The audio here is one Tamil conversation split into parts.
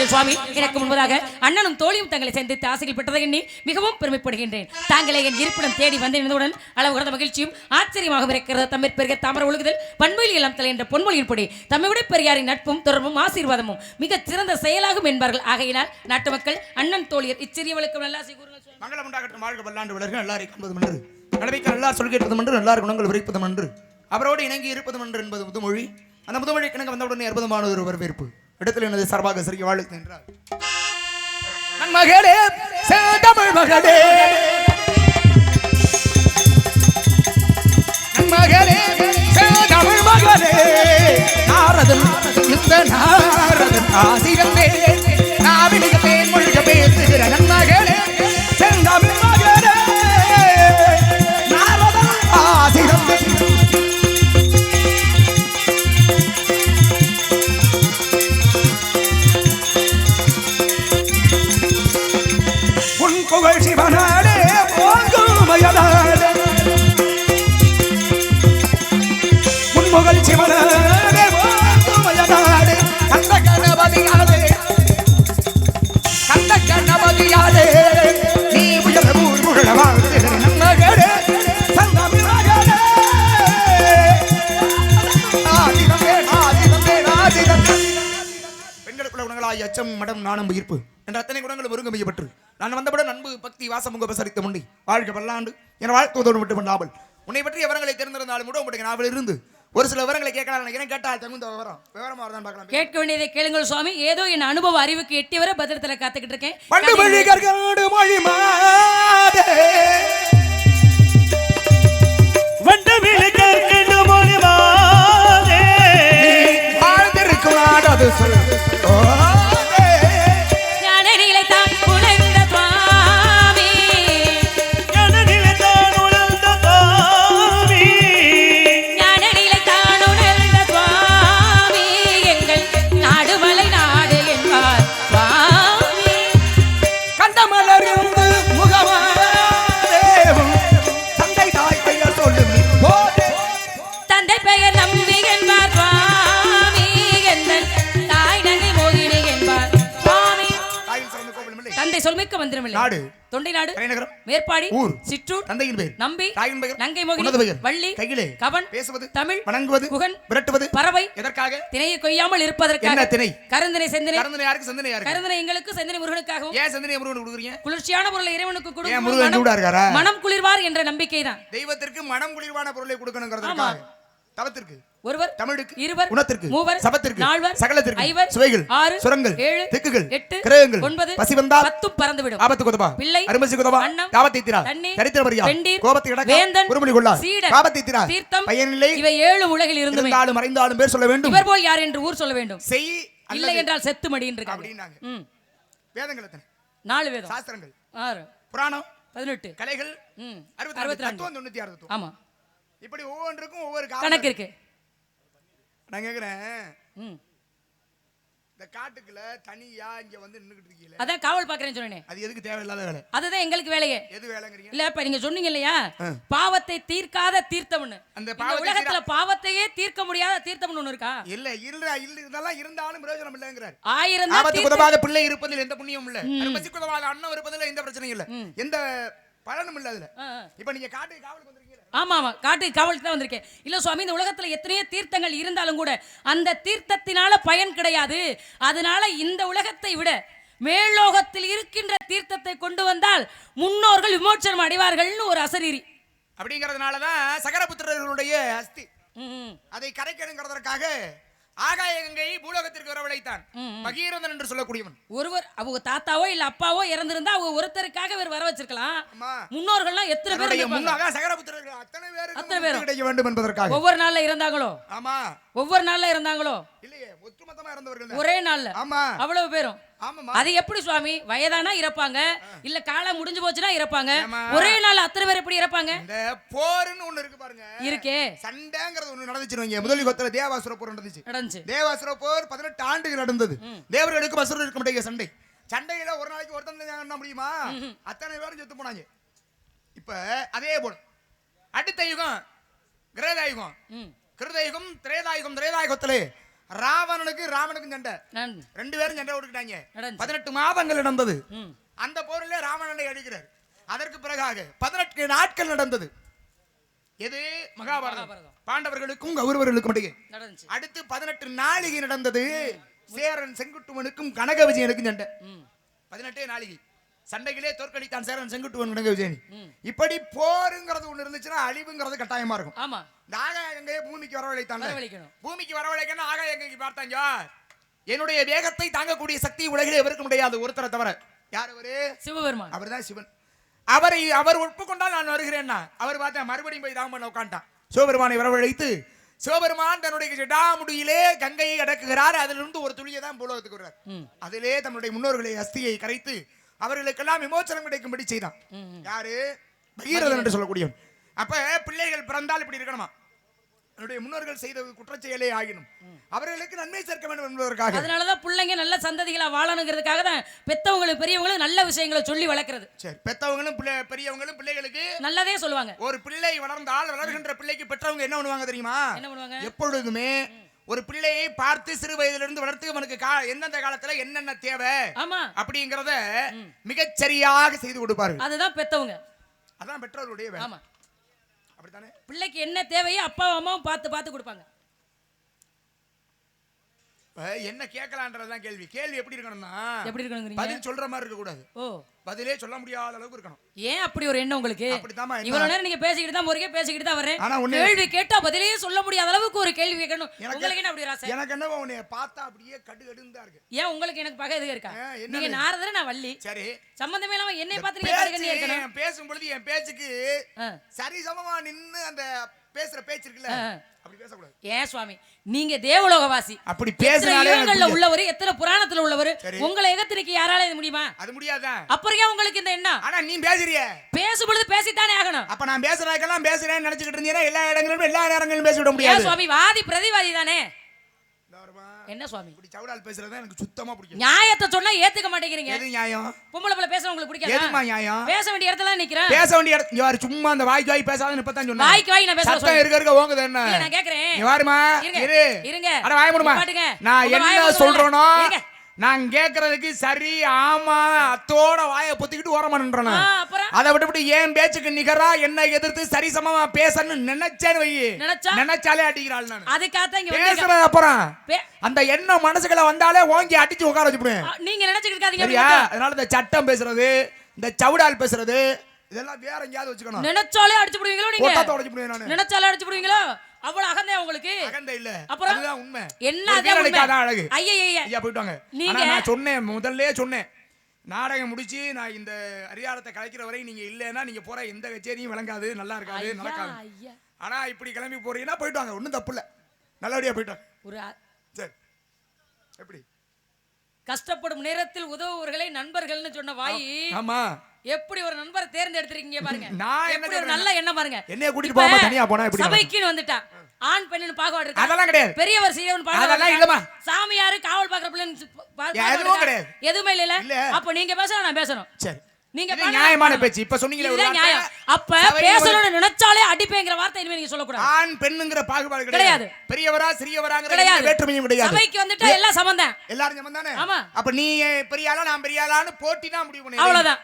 கொள்ளுங்கள் சுவாமி. எனக்கு முன்பதாக அண்ணனும் தோழியும் தங்களை சந்தித்து ஆசைகள் பெற்றதை எண்ணி மிகவும் பெருமைப்படுகின்றேன். தாங்களே என் இருப்பிடம் தேடி வந்திருந்தவுடன் அளவு கடந்த மகிழ்ச்சியும் ஆச்சரியமாக இருக்கிறது. தம்மிற் பெருக தாமர ஒழுகுதல் பண்பொழில் எல்லாம் தலை என்ற பொன்மொழியின்படி தம்மை விட பெரியாரின் நட்பும் தொடர்பும் ஆசீர்வாதமும் மிகச் சிறந்த செயலாகும் என்பார்கள். ஆகையினால் நாட்டு மக்கள் அண்ணன் தோழியர் இச்சிறியவளுக்கு நல்லா மங்களம் உண்டாகட்டும். வாழ்க பல்லாண்டு வளர்கள் எல்லாரும் காண்பதும் என்று கடமைக்கு நல்லா சொல் கேட்பதும் என்று எல்லார் குணங்கள் விரைப்பதும் என்று அவரோடு இணங்கி இருப்பதும் என்று என்பது முதுமொழி. அந்த முதுமொழி கணக்கு வந்தவுடனே அற்புதமான ஒரு வரவேற்பு இடத்தில் எனது சார்பாக சிறிய வாழ்த்து என்றார். மகளே தமிழ் மகளே மகளே தமிழ் மகளே நாரதன் இந்த நாரதன் ஆசிரியமே நாவிலிக பேர் மொழிக பேசுகிற நன்மகளே செந்தமிழ் மகளே நாரதன் ஆசிரியமே உன் புகழ் சிவனாடே போங்குமயனாடே உன் புகழ் சிவனாடே போங்குமயனாடே கந்த கணபதியாடே கந்த கணபதியாடே நீ உயர ஊர் புகழ வாழ்த்து நன்மகளே சந்தமிழ் மகளே ஆதிதமே ஆதிதமே ஆதிதமே பெண்களுக்குள்ள குணங்களாய் அச்சம் மடம் நாணம் உயிர்ப்பு என்ற அத்தனை குணங்களும் ஒருங்கமையப்பட்டு நான் வந்தவுடன் அன்பு பக்தி வாசமுக உபசரித்த முண்டி வாழ்க பல்லாண்டு என வாழ்த்துவதோடு மட்டும் பண்ணாமல் உன்னை பற்றிய விவரங்களை தெரிந்திருந்தாலும் உடம்புடைய நாவல் இருந்து ஒரு சில விவரங்களை கேட்கலாம் நினைக்கிறேன். கேட்டால் தகுந்த விவரமா தான் பார்க்கலாம். கேட்க வேண்டியதை கேளுங்கள் சுவாமி. ஏதோ என் அனுபவ அறிவுக்கு எட்டி வர பத்திரத்தில் காத்துக்கிட்டு இருக்கேன். பண்டு மொழி கற்காடு மொழி மாதே வண்டு மொழி கற்காடு மொழி மாதே வாழ்ந்திருக்கும் நாடு சொல் சொல்மிக்க மந்திரமில்லை. நாடு தொண்டை நாடு தலைநகரம் மேற்பாடி ஊர் சிற்றூர் தந்தையின் பேர் நம்பி தாயின் பெயர் நங்கை மோகினி வள்ளி கையிலே கவன் பேசுவது தமிழ் வணங்குவது புகன் விரட்டுவது பறவை எதற்காக திணையை கொய்யாமல் இருப்பதற்காக. என்ன திணை? கருந்தனை செந்தனை. கருந்தனை யாருக்கு? செந்தனை யாருக்கு? கருந்தனை எங்களுக்கு செந்தனை முருகனுக்காகவும். ஏன் செந்தனை முருகனுக்கு கொடுக்குறீங்க? குளிர்ச்சியான பொருளை இறைவனுக்கு கொடுங்க. ஏன் முருகன் சூடா இருக்காரா? மனம் குளிர்வார் என்ற நம்பிக்கை தான். தெய்வத்திற்கு மனம் குளிர்வான பொருளை கொடுக்கணும்ங்கிறதுக்காக. தவத்திற்கு ஒருவர் தமிழுக்கு இருவர் குணத்திற்கு மூவர் சபத்திற்கு நால்வர் சகலத்திற்கு ஐவர் சுவைகள் ஆறு சுரங்கள் ஏழு திக்குகள் எட்டு கிரகங்கள் 9 பசி வந்தால் 10 பறந்துவிடும். ஆபத்து குதபா பிள்ளை அருமசி குதபா அன்னம் தாவத்தை திரா தண்ணீர் தரித்திர மரியா பெண்டீர் கோபத்தை இடக்க வேந்தன் குருமணி கொள்ளா சீடர் காபத்தை திரா தீர்த்தம் பயனில்லை இவை 7 உலகில் இருந்தாலும் மறைந்தாலும் பேர் சொல்ல வேண்டும். இவர் போல் யார் என்று ஊர் சொல்ல வேண்டும். செய் இல்லை என்றால் செத்து மடின்னு இருக்காங்க அப்படினாங்க. வேதங்கள் எத்தனை? 4 வேதம். சாஸ்திரங்கள் 6 புராணம் 18 கலைகள் 62 தத்துவம் 96 தத்துவம். ஆமா இப்படி ஒவ்வொன்றுக்கும் ஒவ்வொரு கணக்கு இருக்கு. நான் கேக்குறேன் இந்த காட்டுக்குள்ள தனியா இங்க வந்து நின்னுகிட்டு இருக்கீங்க. அதான் காவல் பாக்குறேன்னு சொன்னேன். அது எதுக்கு தேவையில்லாத வேலை? அதுதான் எங்களுக்கு வேலையே. எது வேலைங்கறீங்க? இல்ல இப்ப நீங்க சொன்னீங்க இல்லையா பாவத்தை தீர்க்காத தீர்த்தம்னு. அந்த உலகத்துல பாவத்தையே தீர்க்க முடியாத தீர்த்தம்னு ஒன்னு இருக்கா? இல்ல இதெல்லாம் இருந்தாலும் பிரயோஜனம் இல்லங்கறார். 1000 ஆபத்து குதவாத பிள்ளை இருப்பதில் எந்த புண்ணியமும் இல்ல. அருமசி குதவாத அண்ணன் இருப்பதில் எந்த பிரச்சனையும் இல்ல. எந்த பலனும் இல்ல அதுல. இப்போ நீங்க காட்டுக்கு காவலுக்கு வந்திருக்கீங்க. ஆமா ஆமா காட்டுக்கு காவலுக்கு தான் வந்திருக்கேன். இல்ல சுவாமி இந்த உலகத்துல எத்தனையோ தீர்த்தங்கள் இருந்தாலும் கூட அந்த தீர்த்தத்தினால பயன் கிடையாது. அதனால இந்த உலகத்தை விட மேலோகத்தில் இருக்கின்ற தீர்த்தத்தை கொண்டு வந்தால் முன்னோர்கள் விமோச்சனம் அடைவார்கள்னு ஒரு அசரீரி. அப்படிங்கிறதுனால தான் சகரபுத்திரர்களுடைய அஸ்தி அதை கரைக்கணுங்கிறதற்காக ஆகாய கங்கை பூலோகத்திற்கு வரவழைத்தான் பகீரதன் என்று சொல்லக்கூடியவன். ஒருவர் அவங்க தாத்தாவோ இல்ல அப்பாவோ இறந்திருந்தா அவங்க ஒருத்தருக்காக இவர் வர வச்சிருக்கலாம். முன்னோர்கள்லாம் எத்தனை பேர் இருப்பாங்க? சகரபுத்திரர்கள் அத்தனை பேர் கிடைக்க வேண்டும் என்பதற்காக ஒவ்வொரு நாள்ல இறந்தாங்களோ? ஆமா ஒவ்வொரு நாள்ல இறந்தாங்களோ? இல்லையே ஒட்டுமொத்தமா இறந்தவர்கள் ஒரே நாள்ல. ஆமா அவ்வளவு பேரும். அது எப்படி சுவாமி? வயதானா இறப்பாங்க, இல்ல காலம் முடிஞ்சு போச்சுனா இறப்பாங்க. ஒரே நாள் அத்தனை பேர் எப்படி இறப்பாங்க? இந்த போர்னு ஒன்னு இருக்கு பாருங்க. இருக்கே. சண்டைங்கிறது ஒன்னு நடந்துச்சுங்க. முதலி கோத்திர தேவாசுர போர் நடந்துச்சு. தேவாசுர போர் 18 ஆண்டுகள் நடந்தது. தேவர்களுக்கு அசுரர்களுக்கு இடையே சண்டை. சண்டையில ஒரு நாளைக்கு ஒருத்தன் என்ன முடியுமா? அத்தனை பேரும் செத்து போனாங்க. இப்ப அதே போல அடுத்த யுகம் கிரேதாயுகம். கிருதயுகம் திரேதாயுகம். திரேதாயுகத்திலே ராவணனுக்கு ராமனுக்கும் சண்டை. நான் 2 பேரும் சண்டை போட்டுக்கிட்டாங்க. நடந்துச்சு. 18 மாதங்கள் நடந்தது. ம். அந்த போரிலே ராவணனை அழிக்கிறார். அதற்கு பிறகாக 18 நாட்கள் நடந்தது. எது? மகாபாரதம். பாண்டவர்களுக்கும் கௌரவர்களுக்கும் இடையே நடந்துச்சு. அடுத்து 18 நாளிகை நடந்தது. சேரன் செங்குட்டுவனுக்கும் கனக விஜயனுக்கும் சண்டை. 18 நாளிகை சண்டைகளே தோற்கடித்தான் சேரன் செங்குட்டுவன் கனக விஜயன். இப்படி போருங்கிறது ஒண்ணு இருந்துச்சுன்னா அழிவுங்கிறது கட்டாயமா இருக்கும். ஆமா. இந்த ஆகாய கங்கையை பூமிக்கு வரவழைத்தான். வரவழைக்கணும். பூமிக்கு வரவழைக்கணும். ஆகாய கங்கைக்கு பார்த்தாங்க. என்னுடைய வேகத்தை தாங்கக்கூடிய சக்தி உலகிலே எவருக்கும் முடியாது, ஒருத்தரை தவிர. யார் அவரு? சிவபெருமான். அவர்தான் சிவன். அவர் ஒப்புக்கொண்டால் நான் வருகிறேன்னா அவர் பார்த்தா மறுபடியும் போய் தாமன் உட்காண்டான். சிவபெருமானை வரவழைத்து சிவபெருமான் தன்னுடைய ஜடாமுடியிலே கங்கையை அடக்குகிறார். அதிலிருந்து ஒரு துளியை தான் பூலோகத்துக்கு வர்றார். அதிலே தன்னுடைய முன்னோர்களை அஸ்தியை கரைத்து அவர்களுக்கெல்லாம் விமோச்சனம் கிடைக்கும்படி செய்தான். யாரு? பகீரதன் என்று சொல்லக்கூடியவன். அப்ப பிள்ளைகள் பிறந்தால் இப்படி இருக்கணுமா? என்னுடைய முன்னோர்கள் செய்த குற்றச்செயலே ஆகினும் அவர்களுக்கு நன்மை சேர்க்க வேண்டும் என்பதற்காக. அதனாலதான் பிள்ளைங்க நல்ல சந்ததிகளா வாழணுங்கிறதுக்காக தான் பெத்தவங்களும் பெரியவங்களும் நல்ல விஷயங்களை சொல்லி வளர்க்கிறது. சரி, பெத்தவங்களும் பெரியவங்களும் பிள்ளைகளுக்கு நல்லதே சொல்லுவாங்க. ஒரு பிள்ளை வளர்ந்தால் வளர்கின்ற பிள்ளைக்கு பெற்றவங்க என்ன பண்ணுவாங்க தெரியுமா? என்ன பண்ணுவாங்க? எப்பொழுதுமே ஒரு பிள்ளையை பார்த்து சிறு வயதிலிருந்து வளர்த்து அவனுக்கு எந்தெந்த காலத்துல என்னென்ன தேவை அப்படிங்கறத மிகச் சரியாக செய்து கொடுப்பாரு. அதுதான் பெத்தவங்க, அதான் பெற்றோருடைய வேலை. ஆமா, அப்படித்தானே? பிள்ளைக்கு என்ன தேவையோ அப்பாவும் அம்மாவும் பார்த்து பார்த்து கொடுப்பாங்க. என்ன கேட்கலான்றதுதான் கேள்வி. கேள்வி எப்படி இருக்கணும்னா, எப்படி இருக்கணும்? பதில் சொல்ற மாதிரி இருக்க கூடாது. பதிலே சொல்ல முடியாத அளவுக்கு இருக்கணும். ஏன் அப்படி ஒரு எண்ணம் உங்களுக்கு? அப்படிதாமா. இவ்வளவு நேரம் நீங்க பேசிக்கிட்டு தான் முறையே பேசிக்கிட்டு தான் வரேன். கேள்வி கேட்டா பதிலே சொல்ல முடியாத அளவுக்கு ஒரு கேள்வி கேட்கணும். உங்களுக்கு என்ன அப்படி ராசை? எனக்கு என்ன உன்னை பார்த்தா அப்படியே கடுகடுன்னு தான் இருக்கு. ஏன் உங்களுக்கு எனக்கு பகை எதுக்கு இருக்கா? நீங்க நாரதர், நான் வள்ளி. சரி, சம்பந்தமே இல்லாம என்னை பார்த்து நீங்க கடுகடுன்னு இருக்கணும். பேசும்பொழுது என் பேச்சுக்கு சரிசமமா நின்னு அந்த பேசுற பேச்சு இருக்குல்ல, அப்படி பேசக்கூடாது. ஏன் சுவாமி, நீங்க தேவலோகவாசி. அப்படி பேசுனாலே உள்ளவர், எத்தனை புராணத்துல உள்ளவர், உங்களை எகத்திரிக்க யாரால இது முடியுமா? அது முடியாதா? அப்புறம் ஏன் உங்களுக்கு இந்த எண்ணம்? ஆனா நீ பேசுறிய, பேசும்பொழுது பேசித்தானே ஆகணும். அப்ப நான் பேசுறதுக்கெல்லாம் பேசுறேன்னு நினைச்சுக்கிட்டு இருந்தீங்கன்னா எல்லா இடங்களிலும் எல்லா நேரங்களிலும் பேச விட முடியாது. சுவாமி வாதி பிரதிவாதி தானே. என்ன சுவாமி இப்படி சவுடால் பேசுறது எனக்கு சுத்தமா பிடிக்கும். நியாயத்தை சொன்னா ஏத்துக்க மாட்டேங்கிறீங்க. எது நியாயம்? பொம்பளை பிள்ளை பேச உங்களுக்கு பிடிக்காதா? எதுமா நியாயம்? பேச வேண்டிய இடத்துல நிக்கிறேன். பேச வேண்டிய இடத்துல யார் சும்மா அந்த வாய்க்கு வாய் பேசாதன்னு இப்பதான் சொன்னேன். வாய்க்கு வாய் நான் பேசல. சத்தம் இருக்க ஓங்குது என்ன? நான் கேக்குறேன். நீ வாருமா, இருங்க. அட வாய் மூடுமா. நான் என்ன சொல்றேனோ நான் கேக்குறதுக்கு சரி ஆமா அத்தோட வாயை பொத்திக்கிட்டு ஓரமா நின்றேன். அதை விட்டு ஏன் பேச்சுக்கு நிகரா என்ன எதிர்த்து சரிசமமா பேசணும்னு நினைச்சேன்னு வை, நினைச்சாலே அடிக்கிறாள். நான் அதுக்காக இங்க பேசுறது. அப்புறம் அந்த எண்ணம் மனசுக்குள்ள வந்தாலே ஓங்கி அடிச்சு உட்கார வச்சுடுவேன். நீங்க நினைச்சிட்டு இருக்காதீங்க. அதனால இந்த சட்டம் பேசுறது, இந்த சவுடால் பேசுறது இதெல்லாம் வேற எங்கயாவது வச்சுக்கணும். நினைச்சாலே அடிச்சு போடுவீங்களோ? நீங்க போட்டாத உடைச்சு போடுவீங்க. நான் நினைச்சாலே அடிச்சு போடுவீங்களோ? அவ்வளவு அகந்தை உங்களுக்கு? அகந்தை இல்ல, அப்புறம் அதுதான் உண்மை. என்ன அதான் உண்மை? அழகு. ஐயா போயிட்டு வாங்க. ஆனா நான் சொன்னேன், முதல்லயே சொன்னேன், நாடகம் முடிச்சு நான் இந்த அதிகாரத்தை கலைக்கிற வரை நீங்க இல்லன்னா நீங்க போற எந்த கச்சேரியும் விளங்காது, நல்லா இருக்காது, நடக்காது. ஆனா இப்படி கிளம்பி போறீங்கன்னா போயிட்டு வாங்க, ஒண்ணும் தப்பு இல்ல, நல்லபடியா போயிட்டு வாங்க. ஒரு சரி, எப்படி கஷ்டப்படும் நேரத்தில் உதவுவர்களை நண்பர்கள்னு சொன்ன வாய், ஆமா, எப்படி ஒரு நண்பரை தேர்ந்தெடுத்திருக்கீங்க பாருங்க. நான் என்ன ஒரு நல்ல எண்ணம் பாருங்க. என்னைய கூட்டிட்டு போகாம தனியா போனா எப்படி? சபைக்குன்னு வந்துட்டா ஆண் பெண்ணுன்னு பாகுபாடு இருக்கு. அதெல்லாம் கிடையாது. பெரியவர் சிறியவன் பாகுபாடு அதெல்லாம் இல்லமா. சாமியாரு காவல் பாக்குற பிள்ளைன்னு எதுவும் கிடையாது. எதுவுமே இல்ல. அப்ப நீங்க பேசணும், நான் பேசணும். சரி, நீங்க நியாயமான பேச்சு இப்ப சொன்னீங்களே, ஒரு நியாயம். அப்ப பேசணும்னு நினைச்சாலே அடிப்பேங்கிற வார்த்தை இனிமே நீங்க சொல்ல கூடாது. ஆண் பெண்ணுங்கிற பாகுபாடு கிடையாது. பெரியவரா சிறியவராங்கிற வேற்றுமையும் கிடையாது. சபைக்கு வந்துட்டா எல்லாம் சமந்தான், எல்லாரும் சமந்தானே. ஆமா. அப்ப நீ பெரியாளா நான் பெரியாளான்னு போட்டி தான் முடிவு பண்ணி, அவ்வளவுதான்.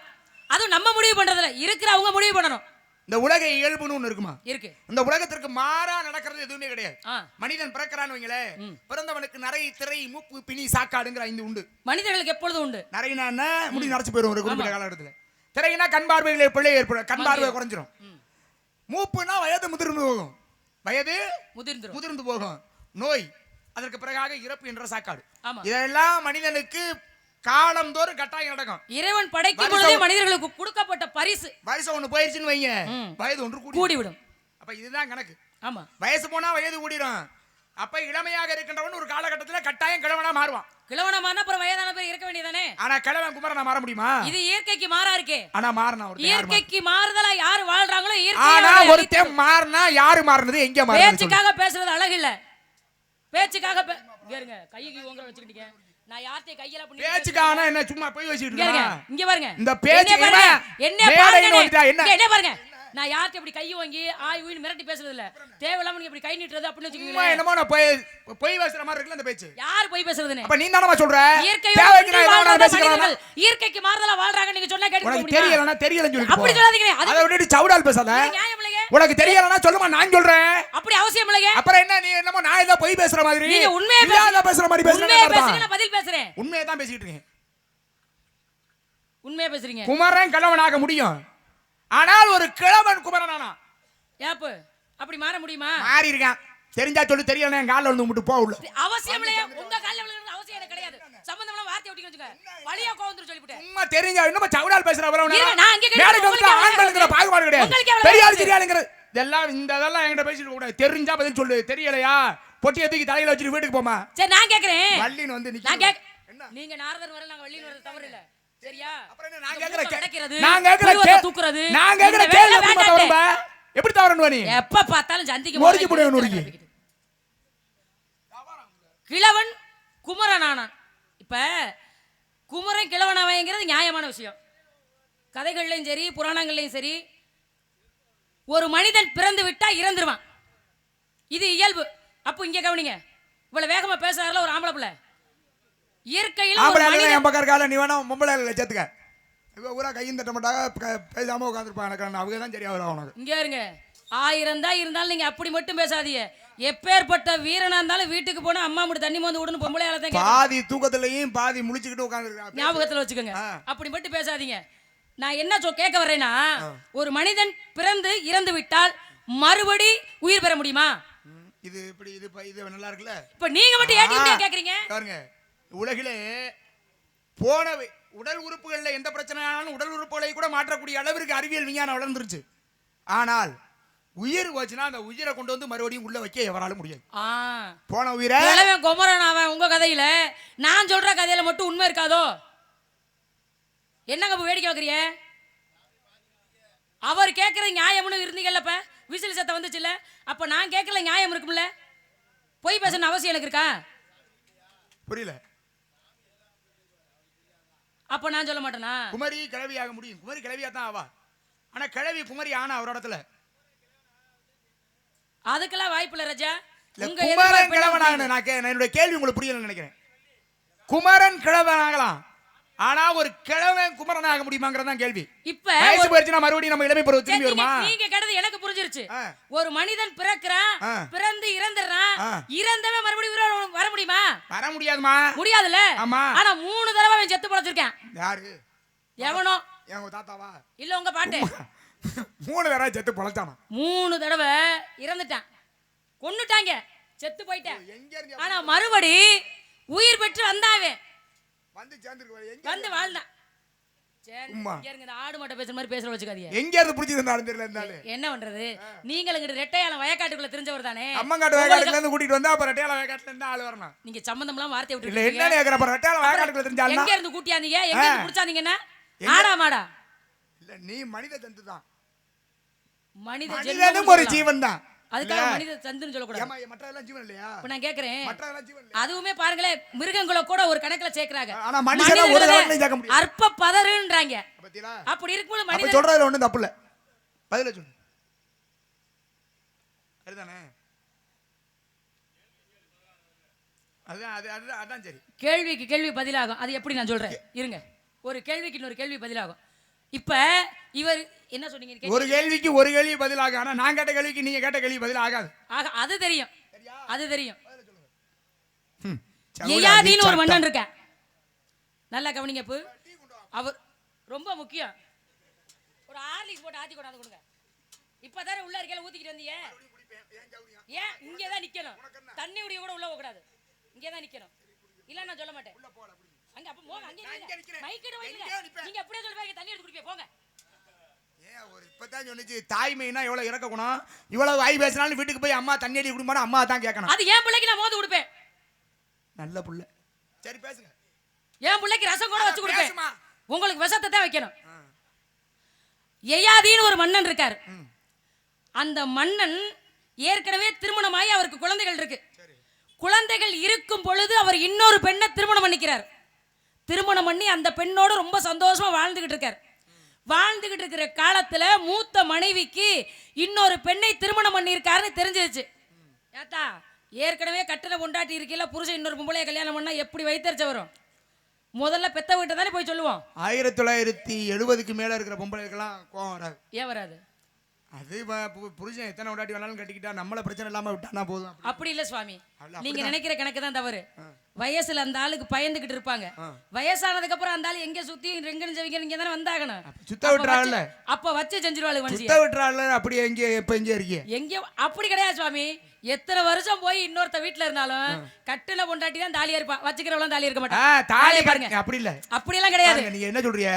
அதுவும் நம்ம முடிவு பண்றதுல இருக்கிறவங்க முடிவு பண்ணணும். இந்த உலக இயல்புன்னு ஒண்ணு இருக்குமா? இருக்கு. இந்த உலகத்திற்கு மாறா நடக்கிறது எதுவுமே கிடையாது. மனிதன் பிறக்கிறான்னு வைங்களே, பிறந்தவனுக்கு நரை, திரை, மூப்பு, பிணி, சாக்காடுங்கிற 5 உண்டு. மனிதர்களுக்கு எப்பொழுதும் உண்டு. நரைனா என்ன? முடி நரைச்சு போயிடும் ஒரு குறிப்பிட்ட காலகட்டத்தில். திரைனா கண் பார்வையில பிள்ளை ஏற்படும், கண் பார்வை குறைஞ்சிரும். மூப்புனா வயது முதிர்ந்து போகும், வயது முதிர்ந்து போகும். நோய், அதற்கு பிறகாக இறப்பு என்ற சாக்காடு. இதெல்லாம் மனிதனுக்கு காலந்தோறும் கட்டாயம் நடக்கும். இறைவன் படைக்கும் பொழுதே மனிதர்களுக்கு கொடுக்கப்பட்ட பரிசு. வயசு ஒண்ணு போயிருச்சுன்னு வைங்க, வயது ஒன்று கூடிவிடும். அப்ப இதுதான் கணக்கு. ஆமா, வயசு போனா வயது கூடிடும். அப்ப இளமையாக இருக்கின்றவன் ஒரு காலகட்டத்தில் கட்டாயம் கிழவனா மாறுவான். கிழவனா மாறினா அப்புறம் வயதான பேர் இருக்க வேண்டியதானே. ஆனா கிழவன் குமரனா மாற முடியுமா? இது இயற்கைக்கு மாறா இருக்கே. ஆனா மாறனா ஒரு இயற்கைக்கு மாறுதலா யாரு வாழ்றாங்களோ இயற்கை. ஆனா ஒருத்தன் மாறனா யாரு மாறுனது, எங்க மாறுனது? பேச்சுக்காக பேசுறது அழகு இல்ல. பேச்சுக்காக கேளுங்க, கைக்கு ஓங்கற வச்சுக்கிட்டீங்க. நான் யார்ட்டே கையில பண்ணி பேச்சுக்கான என்ன சும்மா போய் வச்சிட்டு இருக்கீங்க? இங்க பாருங்க, இந்த பேச்சு என்ன பாருங்க, என்ன என்ன பாருங்க. நான் யார்கிட்ட இப்படி கை வாங்கி ஆய் ஊன்னு மிரட்டி பேசுறது இல்ல. தேவையில்லாம நீங்க இப்படி கை நீட்டுறது அப்படின்னு சும்மா வச்சுக்கீங்களா? என்னமோ நான் பொய் பேசுற மாதிரி இருக்குல்ல அந்த பேச்சு. யார் போய் பேசுறதுன்னு? அப்ப நீ தானமா சொல்ற? இயற்கையோட தேவைக்கு நான் வாழ்ற என்ன பேசுறேன்? மனிதர்கள் இயற்கைக்கு மாறுதலா வாழ்றாங்க நீங்க சொன்னா கேட்க உனக்கு முடியுமா? தெரியலனா தெரியலன்னு சொல்லி அப்படி சொல்லாதீங்க. அதை விட்டுட்டு சவுடால் பேசாத. நியாயம் இல்லையே. உனக்கு தெரியலனா சொல்லுமா, நான் சொல்றேன். அப்படி அவசியம் இல்லையே. அப்புறம் என்ன நீ என்னமோ நான் ஏதோ பொய் பேசுற மாதிரி? நீங்க உண்மையை பேசுற மாதிரி பேசுறீங்க. உண்மையை பேசுங்க, நான் பதில் பேசுறேன். உண்மையை தான் பேசிட்டு இருக்கேன். உண்மையை பேசுறீங்க. குமரன் கிழவனாக முடியும், ஆனால் ஒரு கிழவன் குமரனானா ஏப்பு அப்படி மாற முடியுமா? மாறி இருக்கான். தெரிஞ்சா சொல்லு, தெரியல என் கால்ல வந்து விட்டு போ உள்ள. அவசியம் இல்லையே. உங்க கால்ல விழுறது அவசியம் எனக்கு கிடையாது. சம்பந்தமான வார்த்தை ஒட்டிக்க வச்சுக்க. வலியா கோவந்துரு சொல்லிவிட்டேன். சும்மா தெரிஞ்சா இன்னும் சவுடால் பேசுற வரவனா? நான் அங்க கேக்குறேன். ஆண்களுங்கிற பாகுபாடு கிடையாது. உங்களுக்கு பெரியார் சிறியாளுங்கிற இதெல்லாம் இதெல்லாம் என்கிட்ட பேசிட்டு கூட. தெரிஞ்சா பதில் சொல்லு, தெரியலையா பொட்டியை தூக்கி தலையில வச்சுட்டு வீட்டுக்கு போமா. சரி நான் கேக்குறேன். வள்ளின்னு வந்து நான் நிக்க. நீங்க நாரதர் வர நாங்க வள்ளின்னு வரது தவறு இல்ல. சரியா? அப்புறம் என்ன நான் கேக்குறேன். நடக்கிறது. நான் கேக்குறேன். தூக்குறது. நான் கேக்குறேன். கேள்வி எப்படி தவறும்பா? எப்படி தவறன்னு நீ? எப்ப பார்த்தாலும் சந்திக்கு மோடிக்கு போடுவேன் நொறுக்கி. கிழவன் குமரனானான். இப்ப குமரன் கிழவனாவங்கிறது நியாயமான விஷயம். கதைகள்லயும் சரி புராணங்கள்லயும் சரி, ஒரு மனிதன் பிறந்து விட்டா இறந்துருவான். இது இயல்பு. அப்போ இங்க கவனிங்க. இவ்வளவு வேகமா பேசுறாருல ஒரு ஆம்பளை பிள்ளை. இயற்கையில ஒரு மனிதன் என் பக்கம் இருக்கால, நீ வேணா பொம்பளை சேர்த்துக்க. இவ ஊரா கையும் தட்ட மாட்டாங்க, பேசாம உட்காந்துருப்பாங்க. அவங்க தான் சரியா வரும் உனக்கு. இங்க இருங்க. 1000 தான் இருந்தாலும் நீங்க அப்படி மட்டும் பேசாதீங்க. எப்பேற்பட்ட வீரனா இருந்தாலும் வீட்டுக்கு போனா அம்மா மட்டும் தண்ணி மோந்து விடணும். பொம்பளையால தான் பாதி தூக்கத்திலையும் பாதி முழிச்சுக்கிட்டு உட்காந்துருக்காங்க. ஞாபகத்துல வச்சுக்கோங்க. அப்படி மட்டும் பேசாதீங்க. நான் என்ன கேட்க வர்றேன்னா, ஒரு மனிதன் பிறந்து இறந்து விட்டால் மறுபடி உயிர் பெற முடியுமா? இது இப்படி இது நல்லா இருக்குல்ல. இப்ப நீங்க மட்டும் ஏடிஎம்டியா கேக்குறீங்க பாருங்க. உலகிலே போன உடல் உறுப்புகள்ல எந்த பிரச்சனையானாலும் உடல் உறுப்புகளை கூட மாற்றக்கூடிய அளவிற்கு அறிவியல் விஞ்ஞானம் வளர்ந்துருச்சு. ஆனால் உயிர் போச்சுன்னா அந்த உயிரை கொண்டு வந்து மறுபடியும் உள்ள வைக்க எவராலும் முடியாது. போன உயிரை குமரன் அவன் உங்க கதையில, நான் சொல்ற கதையில மட்டும் உண்மை இருக்காதோ? என்னங்க வேடிக்கை வைக்கிறீங்க? அவர் கேட்கறது நியாயம்னு இருந்தீங்கல்லப்ப, விசில் சத்தம் வந்துச்சுல்ல, அப்ப நான் கேட்கல நியாயம் இருக்கும்ல? பொய் பேசணும் அவசியம் எனக்கு இருக்கா? புரியல. அப்ப நான் சொல்ல மாட்டேனா? குமரி கிழவியாக முடியும். குமரி கிழவியா தான் ஆவா. ஆனா கிழவி குமரி ஆனா அவரோட இடத்துல அதுக்கெல்லாம் வாய்ப்பு இல்ல ராஜா. குமரன் கிழவனாக என்னுடைய கேள்வி உங்களுக்கு புரியலன்னு நினைக்கிறேன். குமரன் கிழவனாகலாம், ஆனா ஒரு கிழவன் குமரனாக முடியுமாங்கறதான் கேள்வி. இப்ப வயசு போயிடுச்சுனா மறுபடியும் நம்ம இளமை பருவம் திரும்பி வருமா? நீங்க கேட்டது எனக்கு புரிஞ்சிருச்சு. ஒரு மனிதன் பிறக்குறான், பிறந்து இறந்துறான், இறந்தவன் மறுபடியும் உயிரோட வர முடியுமா? வர முடியாதுமா. முடியாதுல. ஆமா. ஆனா 3 தடவை அவன் செத்து பொளச்சிருக்கான். யாரு? எவனோ? எங்க தாத்தாவா? இல்ல உங்க பாட்டு. 3 தடவை செத்து பொளச்சானா? 3 தடவை இறந்துட்டான், கொன்னுட்டாங்க, செத்து போயிட்டான். ஆனா மறுபடி உயிர் பெற்று வந்தாவே வந்து சேர்ந்துருக்கு, வந்து வாழ்ந்தான். ஆடு மாட்டை பேசுற மாதிரி பேசுற வச்சுக்காதீங்க. எங்க இருந்து புடிச்சதுனாலும் தெரியல. இருந்தாலும் என்ன பண்றது, நீங்களும் ரெட்டையால வயக்காட்டுக்குள்ள தெரிஞ்சவர் தானே. அம்மங்காட்டு வயக்காட்டுல இருந்து கூட்டிட்டு வந்தா அப்ப ரெட்டையால வயக்காட்டுல இருந்து ஆள் வரணும். நீங்க சம்பந்தம்லாம் வார்த்தை விட்டு இல்ல என்ன கேக்குற? அப்ப ரெட்டையால வயக்காட்டுக்குள்ள தெரிஞ்சாலும் எங்க இருந்து கூட்டியாந்தீங்க, எங்க இருந்து புடிச்சாந்தீங்கன்னா? ஆடா மாடா? இல்ல நீ மனித ஜந்து தான். மனித ஜென்மம் ஒரு ஜீவன் தான். அதுக்காக மனித ஜந்துன்னு சொல்ல கூடாது. ஏமா மற்றதெல்லாம் ஜீவன் இல்லையா? இப்ப நான் கேக்குறேன், மற்றதெல்லாம் ஜீவன் இல்ல. அதுவுமே பாருங்களே, மிருகங்கள கூட ஒரு கணக்குல சேர்க்கறாங்க. ஆனா மனுஷனா ஒரு தடவை கேட்க முடியாது. அற்ப பதறுன்றாங்க. பாத்தீங்களா? அப்படி இருக்கும்போது மனித அப்ப சொல்றதுல ஒண்ணும் தப்பு இல்ல. பதில சொல்லு. சரிதானே? அதான் சரி. கேள்விக்கு கேள்வி பதிலாகும். அது எப்படி நான் சொல்றேன் இருங்க. ஒரு கேள்விக்கு இன்னொரு கேள்வி பதிலாகும். இப்ப இவர் என்ன சொன்னீங்க? ஒரு கேள்விக்கு ஒரு கேள்வி பதிலாக, ஆனா நான் கேட்ட கேள்விக்கு நீங்க கேட்ட கேள்வி பதில் ஆகாது. அது தெரியும், அது தெரியும். யயாதின்னு ஒரு மன்னன் இருக்க, நல்லா கவனிங்க. அவர் ரொம்ப முக்கியம். ஒரு ஹார்லிக்ஸ் போட்டு ஆத்தி கொண்டாந்து கொடுங்க. இப்பதானே உள்ள இருக்கையில ஊத்திக்கிட்டு வந்தீங்க. ஏன் இங்கதான் நிக்கணும்? தண்ணி உடைய கூட உள்ள போக கூடாது, இங்கதான் நிக்கணும். இல்ல நான் சொல்ல மாட்டேன். அங்க அப்ப போங்க, அங்க மைக்கிட்ட வைங்க. நீங்க அப்படியே சொல்லுவாங்க, தண்ணி எடுத்து குடிப்பே போங்க. ஒரு இப்பதான் சொன்னிச்சு தாய்மைனா எவ்வளவு இறக்க குணம். இவ்வளவு வாய் பேசினாலும் வீட்டுக்கு போய் அம்மா தண்ணி அடி குடிப்பானா அம்மா தான் கேட்கணும். அது என் பிள்ளைக்கு நான் மோந்து கொடுப்பேன். நல்ல புள்ள. சரி பேசுங்க. என் பிள்ளைக்கு ரசம் கூட வச்சு கொடுப்பேன். உங்களுக்கு விஷத்தை தான் வைக்கணும். யயாதின்னு ஒரு மன்னன் இருக்காரு. அந்த மன்னன் ஏற்கனவே திருமணமாகி அவருக்கு குழந்தைகள் இருக்கு. குழந்தைகள் இருக்கும் பொழுது அவர் இன்னொரு பெண்ணை திருமணம் பண்ணிக்கிறார். திருமணம் பண்ணி அந்த பெண்ணோட ரொம்ப சந்தோஷமா வாழ்ந்துகிட்டு இருக்கார். வாழ்ந்துகிட்டு இருக்கிற காலத்துல மூத்த மனைவிக்கு இன்னொரு பெண்ணை திருமணம் பண்ணியிருக்காருன்னு தெரிஞ்சிருச்சு. ஏத்தா ஏற்கனவே கட்டண கொண்டாட்டி இருக்கல, புருஷன் இன்னொரு பொம்பளைய கல்யாணம் பண்ணா எப்படி வைத்தறிச்ச வரும்? முதல்ல பெத்த வீட்டை தானே போய் சொல்லுவோம். 1970க்கு மேல இருக்கிற பொம்பளைக்கெல்லாம் கோவம் வராது. ஏன் வராது? அது புருஷன் எத்தனை கொண்டாட்டி வேணாலும் கட்டிக்கிட்டா நம்மள பிரச்சனை இல்லாம விட்டானா போதும். அப்படி இல்ல சுவாமி, நீங்க நினைக்கிற கணக்கு தான் தவறு. வயசுல அந்த ஆளுக்கு பயந்துகிட்டு இருப்பாங்க. வயசானதுக்கு அப்புறம் அந்த ஆளு எங்க சுத்தி ரெங்கன்னு செவிங்க நீங்க தானே வந்தாகணும். சுத்த விட்டுறாங்கல்ல, அப்ப வச்சு செஞ்சிருவாளு மனுஷன். சுத்த விட்டுறாங்கல்ல. அப்படி எங்க இப்ப எங்க இருக்கீங்க? எங்க அப்படி கிடையாது சுவாமி. எத்தனை வருஷம் போய் இன்னொருத்த வீட்டுல இருந்தாலும் கட்டுன பொண்டாட்டி தான் தாலியா இருப்பா, வச்சுக்கிறவங்க தாலி இருக்க மாட்டாங்க. தாலி பாருங்க. அப்படி இல்ல, அப்படி எல்லாம் கிடையாது. நீங்க என்ன சொல்றீங்க?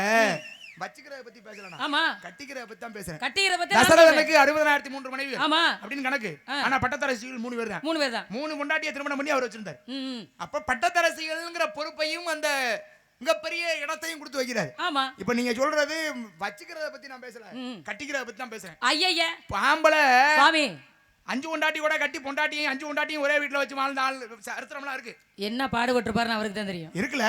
வச்சுக்கிறத பத்தி பேசலாம். ஆமா, கட்டிக்கிறத பத்தி தான் பேசுறேன். கட்டிக்கிற பத்தி தசரதனுக்கு 60,003 மனைவி. ஆமா அப்படின்னு கணக்கு. ஆனா பட்டத்தரசிகள் 3 பேர் தான். 3 பேர் தான். 3 பொண்டாட்டியை திருமணம் பண்ணி அவர் வச்சிருந்தார். அப்ப பட்டத்தரசிகள்ங்கிற பொறுப்பையும் அந்த மிகப்பெரிய இடத்தையும் கொடுத்து வைக்கிறார். ஆமா, இப்ப நீங்க சொல்றது வச்சுக்கிறத பத்தி நான் பேசல, கட்டிக்கிறத பத்தி தான் பேசுறேன். ஐயா ஆம்பளை சுவாமி 5 பொண்டாட்டி கூட கட்டி பொண்டாட்டியும் 5 பொண்டாட்டியும் ஒரே வீட்டுல வச்சு வாழ்ந்த ஆள் சரித்திரம்லாம் இருக்கு. என்ன பாடுபட்டு பாருன்னு அவருக்கு தான் தெரியும். இருக்குல்ல,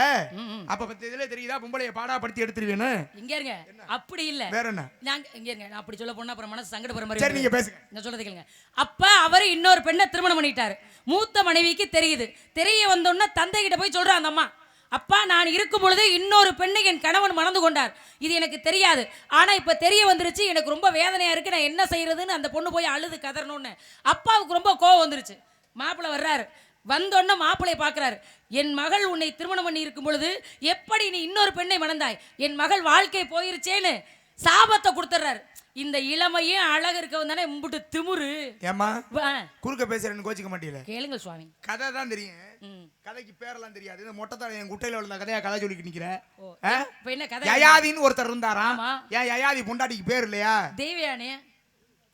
அப்ப பத்தி இதுல தெரியுதா பொம்பளைய பாடாப்படுத்தி எடுத்துருவேன்னு? இங்க இருங்க, அப்படி இல்ல. வேற என்ன? நாங்க இங்க இருங்க, நான் அப்படி சொல்ல போனா அப்புறம் மனசு சங்கடப்படுற மாதிரி. சரி நீங்க பேசுங்க. நான் சொல்றது கேளுங்க. அப்ப அவரு இன்னொரு பெண்ணை திருமணம் பண்ணிட்டாரு. மூத்த மனைவிக்கு தெரியுது. தெரிய வந்தோன்னா தந்தை கிட்ட போய் சொல்றான் அந்த அம்மா, அப்பா நான் இருக்கும் பொழுது இன்னொரு பெண்ணை என் கணவன் மணந்து கொண்டார், இது எனக்கு தெரியாது. ஆனா இப்ப தெரிய வந்துருச்சு, எனக்கு ரொம்ப வேதனையா இருக்கு, நான் என்ன செய்யறதுன்னு அந்த பொண்ணு போய் அழுது கதறணும்னு. அப்பாவுக்கு ரொம்ப கோவம் வந்துருச்சு. மாப்பிள்ளை வர்றாரு. வந்தோன்னு மாப்பிள்ளையை பார்க்கிறாரு. என் மகள் உன்னை திருமணம் பண்ணி இருக்கும் பொழுது எப்படி நீ இன்னொரு பெண்ணை மணந்தாய், என் மகள் வாழ்க்கை போயிருச்சேன்னு சாபத்தை கொடுத்துறாரு. இந்த இளமையும் அழகு இருக்கவன் தானே உம்பிட்டு திமுரு. ஏமா குறுக்க பேசுறேன்னு கோச்சிக்க மாட்டீங்களே? கேளுங்க சுவாமி, கதை தான் தெரியும், கதைக்கு பேரெல்லாம் தெரியாது. இந்த மொட்டத்தால என் குட்டையில உள்ள கதையா கதை சொல்லிட்டு நிக்கிறேன். என்ன கதை? யயாதின்னு ஒருத்தர் இருந்தாராம். ஏன் யயாதி பொண்டாட்டிக்கு பேர் இல்லையா? தேவயானே.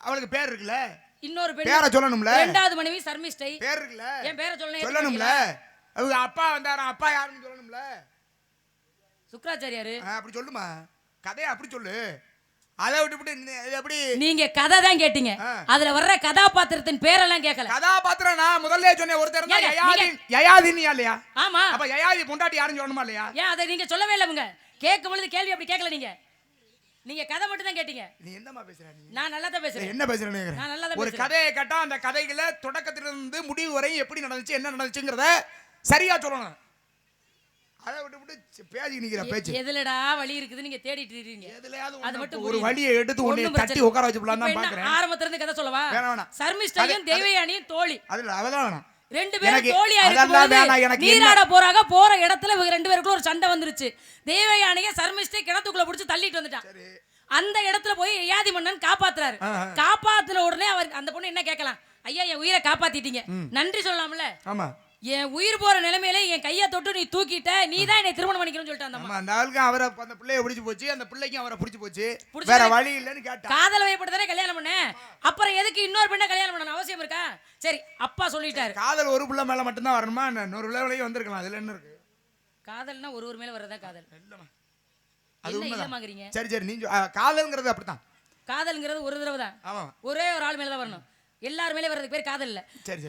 அவளுக்கு பேர் இருக்குல்ல, இன்னொரு பேரை சொல்லணும்ல. இரண்டாவது மனைவி சர்மிஷ்டை. பேர் இருக்குல்ல, என் பேரை சொல்லணும்ல. அவங்க அப்பா வந்தாராம், அப்பா யாருன்னு சொல்லணும்ல. சுக்ராச்சாரியாரு. அப்படி சொல்லுமா, கதையை அப்படி சொல்லு. அதை விட்டு எப்படி? நீங்க கதை தான் கேட்டீங்க, அதுல வர்ற கதாபாத்திரத்தின் பேரெல்லாம் கேட்கல. கதாபாத்திரம் நான் முதல்ல சொன்னேன், ஒருத்தர் யயாதின்னு இல்லையா? ஆமா, அப்ப யயாதி பொண்டாட்டி யாருன்னு சொல்லணுமா இல்லையா? ஏன் அதை நீங்க சொல்லவே இல்லைங்க? கேட்கும் பொழுது கேள்வி அப்படி கேட்கல. நீங்க கதை மட்டும் தான் கேட்டீங்க. நீ என்னமா பேசுற? நான் நல்லா தான் பேசுறேன். என்ன பேசுறேன்னு நான் நல்லா தான். ஒரு கதையை கேட்டா அந்த கதைகளை தொடக்கத்திலிருந்து முடிவு வரை எப்படி நடந்துச்சு, என்ன நடந்துச்சுங்கிறத சரியா சொல்லணும். அதை விட்டு பேசி நிக்கிற பேச்சு எதுலடா வழி இருக்குது நீங்க தேடிட்டு இருக்கீங்க. அது மட்டும் ஒரு வழியை எடுத்து உன்னை தட்டி உட்கார வச்சுப்பலாம் தான் பாக்குறேன். ஆரம்பத்துல இருந்து கதை சொல்லவா? வேணாம். சர்மிஷ்டையும் தேவயானியும் தோழி. அதுல அவதான் வேணாம். 2 பேரும் தோழியா இருக்கும்போது நீராட போறாங்க. போற இடத்துல இவங்க 2 பேருக்குள்ள ஒரு சண்டை வந்துருச்சு. தேவயானிய சர்மிஷ்டை கிணத்துக்குள்ள புடிச்சு தள்ளிட்டு வந்துட்டான். அந்த இடத்துல போய் யயாதி மன்னன் காப்பாத்துறாரு. காப்பாத்துன உடனே அவர் அந்த பொண்ணு என்ன கேட்கலாம், ஐயா என் உயிரை காப்பாத்திட்டீங்க, நன்றி சொல்லலாம்ல. ஆமா, என் உயிர் போற நிலைமையில என் கையை தொட்டு நீ தூக்கிட்ட, நீ தான் என்னை திருமணம் பண்ணிக்கணும்னு சொல்லிட்டான். அந்த ஆளுக்கு அவரை அந்த பிள்ளைய பிடிச்சு போச்சு, அந்த பிள்ளைக்கும் அவரை பிடிச்சு போச்சு, வேற வழி இல்லன்னு கேட்டா. காதல் வயப்பட்டு கல்யாணம் பண்ண, அப்புறம் எதுக்கு இன்னொரு பெண்ணை கல்யாணம் பண்ணணும் அவசியம் இருக்கா? சரி அப்பா சொல்லிட்டாரு, காதல் ஒரு பிள்ளை மேல மட்டும் தான் வரணுமா, இன்னொரு பிள்ளையும் வந்திருக்கலாம். அதுல என்ன இருக்கு? காதல்னா ஒரு மேல வரதா காதல் இல்லமா? அது இல்லமாங்கறீங்க. சரி சரி, நீ காதல்ங்கிறது அப்படிதான். காதல்ங்கிறது ஒரு தடவை தான். ஆமா, ஒரே ஒரு ஆள் மேல தான் வரணும். எல்லார் மேல வர்றதுக்கு பேர் காதல் இல்ல.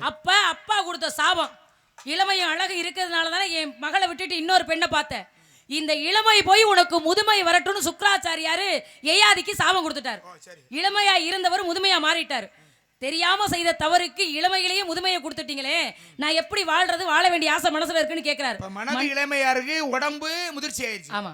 அப்ப அப்பா கொடுத்த சாபம், இளமையும் அழகு இருக்கிறதுனால தானே என் மகளை விட்டுட்டு இன்னொரு பெண்ணை பார்த்தேன், இந்த இளமை போய் உனக்கு முதுமை வரட்டும்னு சுக்ராச்சாரியாரு யயாதிக்கு சாபம் கொடுத்துட்டாரு. இளமையா இருந்தவர் முதுமையா மாறிட்டாரு. தெரியாம செய்த தவறுக்கு இளமையிலேயே முதுமையை கொடுத்துட்டீங்களே, நான் எப்படி வாழ்றது, வாழ வேண்டிய ஆசை மனசுல இருக்குன்னு கேட்கிறாரு. மனது இளமையா இருக்கு, உடம்பு முதிர்ச்சி ஆயிடுச்சு. ஆமா,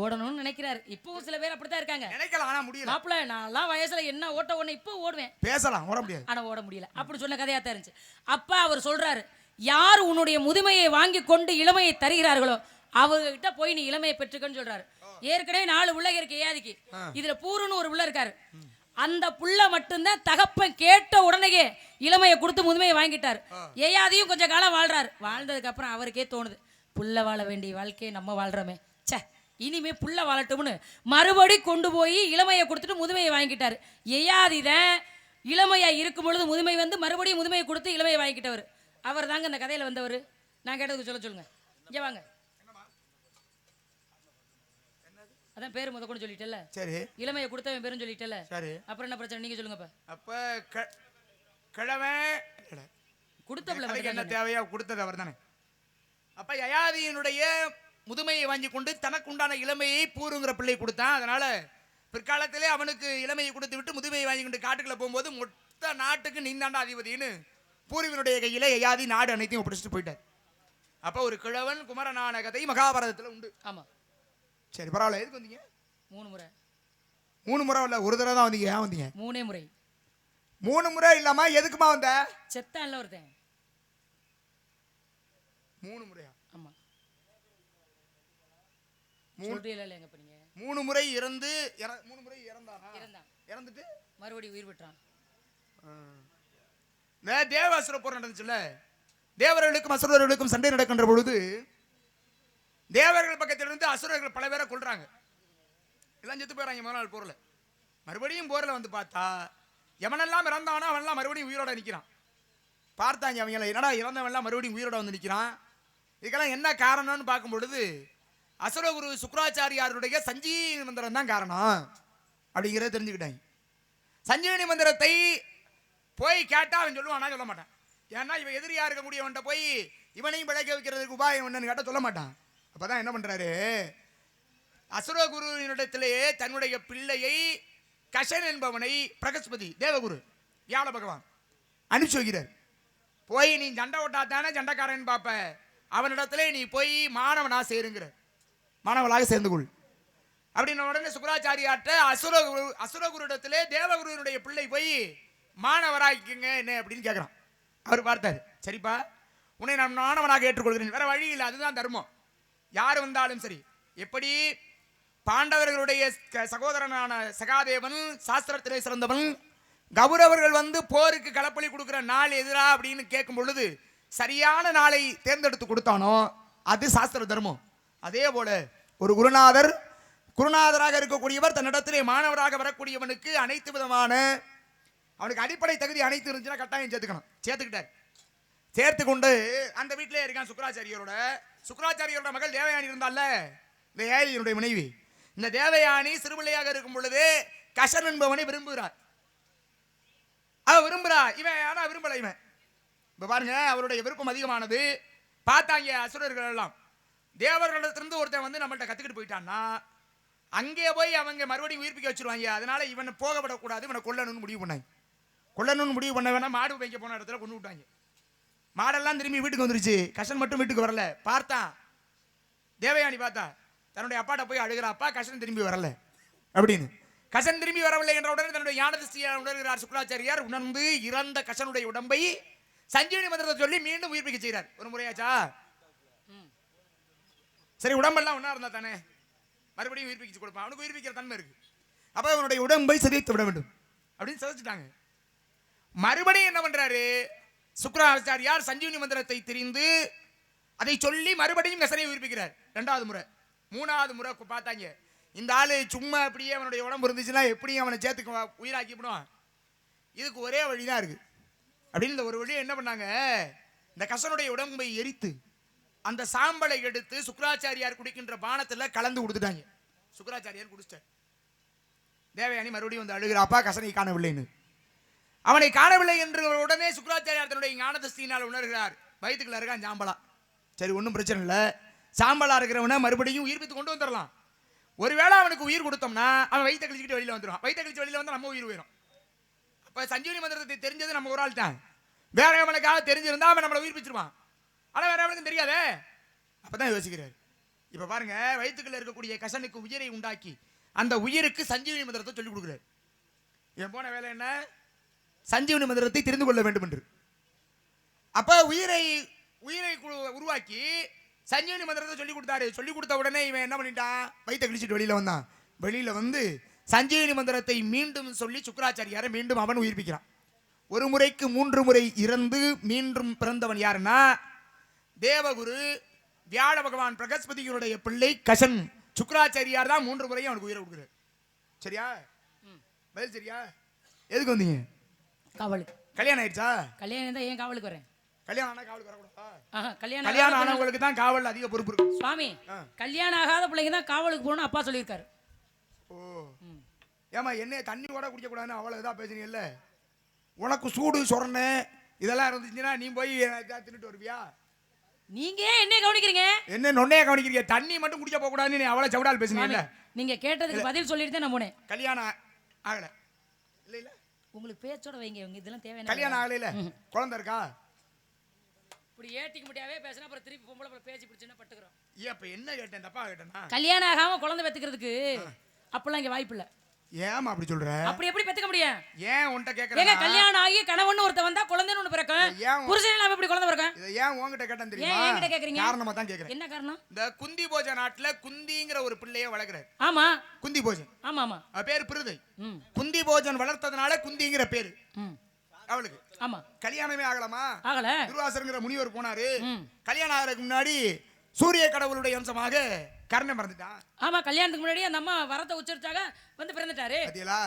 ஓடணும்னு நினைக்கிறாரு. இப்போ சில பேர் அப்படித்தான் இருக்காங்க. நினைக்கலாம் ஆனா முடியல. மாப்பிள்ள நான்லாம் வயசுல என்ன ஓட்ட ஒண்ணு இப்போ ஓடுவேன், பேசலாம், ஓட முடியாது, ஆனா ஓட முடியல. அப்படி சொன்ன கதையா தான் இருந்துச்சு. அப்பா அவர் சொல்றாரு, யார் உன்னுடைய முதுமையை வாங்கி கொண்டு இளமையை தருகிறார்களோ அவர்கிட்ட போய் நீ இளமையை பெற்றுக்கன்னு சொல்றாரு. ஏற்கனவே 4 பிள்ளை இருக்கு யயாதிக்கு. இதுல பூருன்னு ஒரு பிள்ளை இருக்காரு. அந்த புள்ள மட்டும்தான் தகப்பன் கேட்ட உடனேயே இளமையை கொடுத்து முதுமையை வாங்கிட்டாரு. யயாதியும் கொஞ்சம் காலம் வாழ்றாரு. வாழ்ந்ததுக்கு அப்புறம் அவருக்கே தோணுது, புள்ள வாழ வேண்டிய வாழ்க்கையை நம்ம வாழ்றோமே, சே இனிமே புள்ள வாழட்டும்னு மறுபடி கொண்டு போய் இளமையை கொடுத்துட்டு முதுமையை வாங்கிட்டாரு. யயாதிதான் இளமையா இருக்கும் பொழுது முதுமை வந்து மறுபடியும் முதுமையை கொடுத்து இளமையை வாங்கிட்டவர். அவர் தாங்க இந்த கதையில வந்தவர். நான் கேட்டதுக்கு சொல்லுங்க. இங்க வாங்க. அதான் பேரு முத கொண்டு சொல்லிட்டல. சரி, இளமையை கொடுத்தவன் பேரும் சொல்லிட்டல. சரி, அப்புறம் என்ன பிரச்சனை நீங்க சொல்லுங்க. அப்ப கிழமை கொடுத்த பிள்ளை என்ன தேவையா கொடுத்தது அவர் தானே. அப்ப யயாதியினுடைய முதுமையை வாங்கி கொண்டு தனக்கு உண்டான இளமையை பூருங்கிற பிள்ளை கொடுத்தான். அதனால பிற்காலத்திலே அவனுக்கு இளமையை கொடுத்து விட்டு முதுமையை வாங்கி கொண்டு காட்டுக்குள்ள போகும்போது மொத்த நாட்டுக்கு நீந்தாண்டா அதிபதினு பூர்வனுடைய கையில யயாதி நாடு அனைத்தையும் ஒப்படைச்சிட்டு போயிட்டார். அப்ப ஒரு கிழவன் குமரனான கதை மகாபாரதத்துல உண்டு. ஆமா. சரி பரவாயில்ல. எதுக்கு வந்தீங்க? 3 முறை. 3 முறை இல்ல, ஒரு தடவை தான் வந்தீங்க. ஏன் வந்தீங்க? 3 முறை. 3 முறை இல்லாம எதுக்குமா வந்த? செத்தான்ல ஒருத்தன். 3 முறையா? ஆமா. 3 இல்ல எங்க பண்ணீங்க? 3 முறை இறந்து 3 முறை இறந்தானா? இறந்துட்டு மறுபடியும் உயிர் பெற்றான். தேவாசுர போர் நடந்துச்சுல்ல, தேவர்களுக்கும் அசுரர்களுக்கும் சண்டை நடக்கின்ற பொழுது தேவர்கள் பக்கத்திலிருந்து அசுரர்கள் பல பேரை கொல்றாங்க. எல்லாம் செத்து போயிடறாங்க முதல் நாள் போர்ல. மறுபடியும் போர்ல வந்து பார்த்தா எவனெல்லாம் இறந்தானோ அவனெல்லாம் மறுபடியும் உயிரோட நிற்கிறான். பார்த்தாங்க அவங்க என்னடா இறந்தவன்லாம் மறுபடியும் உயிரோட வந்து நிற்கிறான், இதுக்கெல்லாம் என்ன காரணம்னு பார்க்கும் பொழுது அசுரகுரு சுக்ராச்சாரியாருடைய சஞ்சீவனி மந்திரம் தான் காரணம் அப்படிங்கிறத தெரிஞ்சுக்கிட்டாங்க. சஞ்சீவனி மந்திரத்தை போய் கேட்டா அவன் சொல்லுவானா? சொல்ல மாட்டான். ஏன்னா இவன் எதிரியா இருக்க முடியவன்ட்ட போய் இவனையும் பிழைக்க வைக்கிறதுக்கு உபாயம் என்னன்னு கேட்டால் சொல்ல மாட்டான். அப்பதான் என்ன பண்றாரு, அசுரகுருவினிடத்திலேயே தன்னுடைய பிள்ளையை கஷன் என்பவனை பிரகஸ்பதி தேவகுரு வியாழ பகவான் அனுப்பிச்சு வைக்கிறார். போய் நீ சண்டை ஓட்டா தானே சண்டைக்காரன் பார்ப்ப, அவனிடத்துல நீ போய் மாணவனா சேருங்கிற, மாணவனாக சேர்ந்து கொள் அப்படின்ன உடனே சுக்கராச்சாரியாட்ட அசுரகுருடத்திலே தேவகுருவினுடைய பிள்ளை போய் மாணவராக்கிங்க என்ன அப்படின்னு கேட்குறான். அவர் பார்த்தாரு, சரிப்பா உன்னை நான் மாணவனாக ஏற்றுக்கொள்கிறேன், வேற வழி இல்லை, அதுதான் தர்மம். யார் வந்தாலும் சரி. எப்படி பாண்டவர்களுடைய சகோதரனான சகாதேவன் சாஸ்திரத்திலே சிறந்தவன், கௌரவர்கள் வந்து போருக்கு களப்பலி கொடுக்கிற நாள் எதிரா அப்படின்னு கேட்கும் பொழுது சரியான நாளை தேர்ந்தெடுத்து கொடுத்தானோ அது சாஸ்திர தர்மம். அதே போல ஒரு குருநாதராக இருக்கக்கூடியவர் தன்னிடத்திலே மாணவராக வரக்கூடியவனுக்கு அனைத்து விதமான அவனுக்கு அடிப்படை தகுதி அனைத்து இருந்துச்சுன்னா கட்டாயம் சேர்த்துக்கிட்டார். சேர்த்து கொண்டு அந்த வீட்டிலே இருக்கான் சுக்கராச்சாரியோட மகள் தேவயானி இருந்தால, இந்த ஏலியனுடைய மனைவி. இந்த தேவயானி சிறுபிள்ளையாக இருக்கும் பொழுது கஷன் என்பவனை விரும்புகிறார். அவ விரும்புறா, இவன் ஆனா விரும்பல. இவன் இப்ப பாருங்க, அவருடைய விருப்பம் அதிகமானது. பார்த்தாங்க அசுரர்கள் எல்லாம், தேவர்களிடத்திலிருந்து ஒருத்தன் வந்து நம்மள்ட்ட கத்துக்கிட்டு போயிட்டான்னா அங்கே போய் அவங்க மறுபடியும் உயிர்ப்பிக்க வச்சிருவாங்க. அதனால இவனை போகப்படக்கூடாது, இவனை கொல்லணும்னு முடிவு பண்ணாங்க. கொல்லணும்னு முடிவு பண்ண வேணா மாடு வைக்க போன இடத்துல கொண்டு விட்டாங்க. மாடெல்லாம் திரும்பி வீட்டுக்கு வந்துருச்சு, கஷன் மட்டும் வீட்டுக்கு வரல. பார்த்தான் தேவயானி, பார்த்தா தன்னுடைய அப்பாட்ட போய் அழுகிறாப்பா, கஷன் திரும்பி வரல அப்படின்னு. கஷன் திரும்பி வரவில்லை என்ற உடனே தன்னுடைய ஞான திருஷ்டியை உணர்கிறார் சுக்ராச்சாரியார். உணர்ந்து இறந்த கஷனுடைய உடம்பை சஞ்சீவனி மந்திரத்தை சொல்லி மீண்டும் உயிர்ப்பிக்க செய்கிறார். ஒரு முறையாச்சா? சரி, உடம்பெல்லாம் ஒன்னா இருந்தா தானே மறுபடியும் உயிர்ப்பிச்சு கொடுப்பான், அவனுக்கு உயிர்ப்பிக்கிற தன்மை இருக்கு. அப்ப அவனுடைய உடம்பை சிதைத்து விட வேண்டும் அப்படின்னு சிதைச்சிட்டாங்க. மறுபடியும் என்ன பண்றாரு சுக்ராச்சாரியார், சஞ்சீவனி மந்திரத்தை தெரிந்து அதை சொல்லி மறுபடியும் கசனை உயிர்ப்பிக்கிறார். 2வது முறை. 3வது முறை பார்த்தாங்க, இந்த ஆளு சும்மா அப்படியே அவனுடைய உடம்பு இருந்துச்சுன்னா எப்படியும் அவனை சேர்த்துக்கு உயிராக்கி விடுவான், இதுக்கு ஒரே வழிதான் இருக்கு அப்படின்னு இந்த ஒரு வழியை என்ன பண்ணாங்க, இந்த கசனுடைய உடம்பை எரித்து அந்த சாம்பலை எடுத்து சுக்ராச்சாரியார் குடிக்கின்ற பானத்துல கலந்து கொடுத்துட்டாங்க. சுக்ராச்சாரியார் குடிச்சிட்டார். தேவயானி மறுபடியும் வந்து அழுகிற, அப்பா கசனை காணவில்லைன்னு. அவனை காணவில்லை என்று உடனே சுக்ராச்சாரியார் தன்னுடைய ஞான திருஷ்டியினால் உணர்கிறார், வயிற்றுக்குள்ள இருக்கான் சாம்பலா. சரி, ஒன்றும் பிரச்சனை இல்லை, சாம்பலா இருக்கிறவனை மறுபடியும் உயிர்ப்பித்து கொண்டு வந்துடலாம். ஒருவேளை அவனுக்கு உயிர் கொடுத்தோம்னா அவன் வயிற்றை கழிச்சுக்கிட்டு வெளியில வந்துடுவான். வயிற்றை கழிச்சு வெளியில வந்து நம்ம உயிர் போயிடும். அப்ப சஞ்சீவனி மந்திரத்தை தெரிஞ்சது நம்ம ஒரு ஆள் தான். வேற எவனுக்காக தெரிஞ்சிருந்தா அவன் நம்மளை உயிர்ப்பிச்சிருவான். ஆனா வேற எவனுக்கும் தெரியாதே. அப்பதான் யோசிக்கிறார். இப்ப பாருங்க, வயிற்றுக்குள்ள இருக்கக்கூடிய கசனுக்கு உயிரை உண்டாக்கி அந்த உயிருக்கு சஞ்சீவனி மந்திரத்தை சொல்லிக் கொடுக்கிறார். இவன் போன வேலை என்ன, சஞ்சீவனி மந்திரத்தை தெரிந்து கொள்ள வேண்டும் என்று. அப்ப உயிரை உருவாக்கி சஞ்சீவனி மந்திரத்தை சொல்லி கொடுத்தாரு. சொல்லி கொடுத்த உடனே இவன் என்ன பண்ணிட்டான், வயிற்றை கிழிச்சிட்டு வெளியில வந்தான். வெளியில வந்து சஞ்சீவனி மந்திரத்தை மீண்டும் சொல்லி சுக்ராச்சாரியாரை மீண்டும் அவன் உயிர்ப்பிக்கிறான். ஒரு முறைக்கு 3 முறை இறந்து மீண்டும் பிறந்தவன் யாருன்னா தேவகுரு வியாழ பகவான் பிரகஸ்பதியுடைய பிள்ளை கஷன். சுக்ராச்சாரியார் தான் 3 முறையும் அவனுக்கு உயிரை கொடுக்குறாரு. சரியா? பதில் சரியா? எதுக்கு வந்தீங்க? காவலுக்கு. கல்யாணம் ஆயிடுச்சா? கல்யாணம் தான். ஏன் காவலுக்கு வரேன்? கல்யாணம் ஆனா காவலுக்கு வரக்கூடாதா? கல்யாணம் ஆனவங்களுக்கு தான் காவல் அதிக பொறுப்பு இருக்கு சுவாமி. கல்யாணம் ஆகாத பிள்ளைங்க தான் காவலுக்கு போகணும் அப்பா சொல்லியிருக்காரு. ஓ, ஏமா என்ன தண்ணி கூட குடிக்க கூடாதுன்னு அவ்வளவுதான் பேசுனீங்கல்ல. உனக்கு சூடு சொரணை இதெல்லாம் இருந்துச்சுன்னா நீ போய் தின்னுட்டு வருவியா? நீங்க ஏன் என்ன கவனிக்கிறீங்க? என்ன நொண்ணைய கவனிக்கிறீங்க? தண்ணி மட்டும் குடிக்க போக கூடாதுன்னு நீ அவ்வளவு சவுடால் பேசுனீங்கல்ல. நீங்க கேட்டதுக்கு பதில் சொல்லிட்டு தான் நான் போனேன். கல்யாணம் ஆகல இல்ல இல்ல உங்களுக்கு பேச்சோட வைங்க. உங்க இதெல்லாம் தேவையான கல்யாணம் ஆகல இல்ல குழந்தை இருக்கா? இப்படி ஏட்டிக்கு முடியாவே பேசினா அப்புறம் திருப்பி பொம்பளை பேசி பிடிச்சுன்னா பட்டுக்கிறோம். ஏன் அப்ப என்ன கேட்டேன்? தப்பா கேட்டேனா? கல்யாணம் ஆகாம குழந்தை பெத்துக்கிறதுக்கு அப்பெல்லாம் இங்க வாய்ப்பு இல்ல. ஏமா அப்படி சொல்ற? அப்படி எப்படி பெத்துக்க முடியும்? ஏன் உன்கிட்ட கேக்குறேன்? ஏங்க கல்யாணம் ஆகி கணவன் ஒருத்த வந்தா குழந்தைன்னு ஒண்ணு பிறக்கும். புருஷன் இல்லாம எப்படி குழந்தை பிறக்கும்? இத ஏன் உன்கிட்ட கேட்டேன் தெரியுமா? ஏன் என்கிட்ட கேக்குறீங்க? காரணமா தான் கேக்குறேன். என்ன காரணம்? இந்த குந்தி போஜ நாட்டுல குந்திங்கிற ஒரு பிள்ளையை வளர்க்கறாரு. ஆமா குந்தி போஜன். ஆமா ஆமா. அவ பேரு பிருதை. குந்தி போஜன் வளர்த்ததனால குந்திங்கிற பேரு அவளுக்கு. ஆமா. கல்யாணமே ஆகலாமா? ஆகல. துர்வாசர்ங்கிற முனிவர் போனாரு. கல்யாணம் ஆகிறதுக்கு முன்னாடி சூரிய கடவுளுடைய அம்சமாக கர்ணன் பிறந்துட்டான். ஆமா கல்யாணத்துக்கு முன்னாடி அந்த அம்மா வரத்தை உச்சரிச்சாக வந்து பிறந்துட்டாரு. பாத்தீங்களா?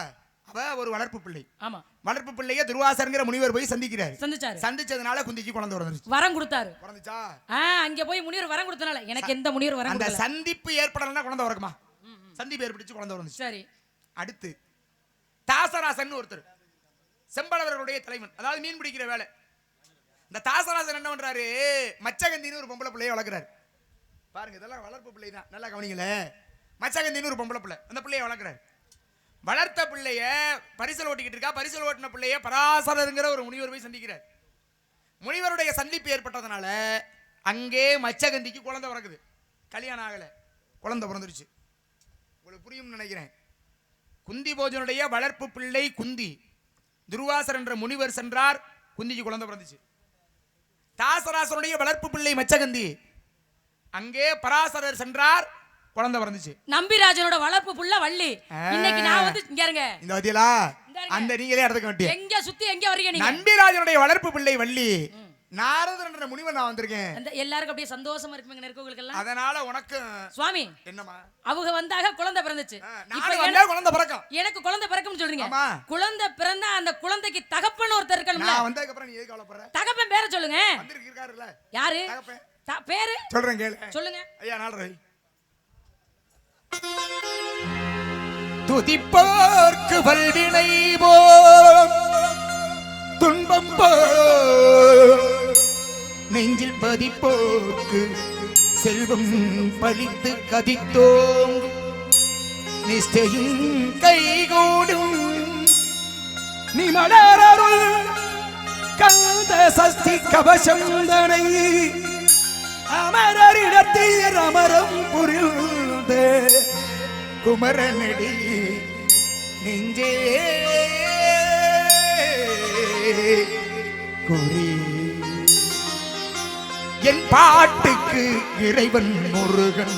அவ ஒரு வளர்ப்பு பிள்ளை. ஆமா. வளர்ப்பு பிள்ளைய துர்வாசர்ங்கிற முனிவர் போய் சந்திக்கிறாரு. சந்திச்சாரு. சந்திச்சதுனால குந்திக்கு குழந்தை பிறந்துச்சு. வரம் கொடுத்தாரு. பிறந்துச்சா? அங்க போய் முனிவர் வரம் கொடுத்தனால எனக்கு எந்த முனிவர் வரம் அந்த கொடுக்கல. சந்திப்பு ஏற்படலன்னா குழந்தை பிறக்குமா? சந்திப்பு ஏற்பட்டுச்சு குழந்தை பிறந்துச்சு. சரி. அடுத்து தாசராசன் ஒருத்தர் செம்பளவர்களுடைய தலைவன், அதாவது மீன் பிடிக்கிற வேலை. இந்த தாசராசன் என்ன பண்றாரு? மச்சகந்தின்னு ஒரு பொம்பளை பிள்ளையை வளர்க்குறாரு. பாருங்க இதெல்லாம் வளர்ப்பு பிள்ளை தான், நல்லா கவனிங்களே. மச்சகந்தின்னு ஒரு பொம்பளை பிள்ளை, அந்த பிள்ளையை வளர்க்குறாரு. வளர்த்த பிள்ளைய பரிசல் ஓட்டிக்கிட்டு இருக்கா. பரிசல் ஓட்டின பிள்ளைய பராசரங்கிற ஒரு முனிவர் போய் சந்திக்கிறார். முனிவருடைய சந்திப்பு ஏற்பட்டதுனால அங்கே மச்சகந்திக்கு குழந்தை பிறக்குது. கல்யாணம் ஆகல, குழந்தை பிறந்துருச்சு. உங்களுக்கு புரியும் நினைக்கிறேன். குந்தி போஜனுடைய வளர்ப்பு பிள்ளை குந்தி. துர்வாசர் என்ற முனிவர் சென்றார், குந்திக்கு குழந்தை பிறந்துச்சு. தாசராசனுடைய வளர்ப்பு பிள்ளை மச்சகந்தி. அங்கே பராசரர் சென்றார், குழந்தை பிறந்துச்சு. நம்பிராஜனோட வளர்ப்பு புள்ள வள்ளி. இன்னைக்கு நான் வந்து இங்க இருங்க. இந்த வதியலா அந்த நீங்களே இடத்துக்கு வட்டி. எங்க சுத்தி எங்க வரீங்க நீங்க? நம்பிராஜனுடைய வளர்ப்பு பிள்ளை வள்ளி. நாரதர் என்ற முனிவர் நான் வந்திருக்கேன். அந்த எல்லாருக்கும் அப்படியே சந்தோஷமா இருக்குங்க இருக்கவங்களுக்கு எல்லாம். அதனால உனக்கு சுவாமி என்னமா அவங்க வந்தாக குழந்தை பிறந்துச்சு. இப்போ எனக்கு குழந்தை பிறக்கும். எனக்கு குழந்தை பிறக்கும்னு சொல்றீங்க. ஆமா. குழந்தை பிறந்தா அந்த குழந்தைக்கு தகப்பன் ஒருத்தர் இருக்கணும்ல. நான் வந்ததுக்கு அப்புறம் நீ எதுக்கு கவலைப்படுற? தகப்பன் பேரை சொல்லுங்க. வந்திருக்கு இருக்காருல்ல. யாரு? தகப்பன். பேரு சொல்றேன் கேளு. சொல்லுங்க. ஐயா நாளரை. துதிப்போர்க்கு வல்வினை போ துன்பம் போ நெஞ்சில் பதிப்போர்க்கு செல்வம் பழித்து கதித்தோம் நிஷ்டையும் கைகூடும் நீ மலரருள் கந்த சஷ்டி கவசம் தனை அமரரிடத்தில் அமரம் புரிந்த குமரனடி நெஞ்சே குறி என் பாட்டுக்கு இறைவன் முருகன்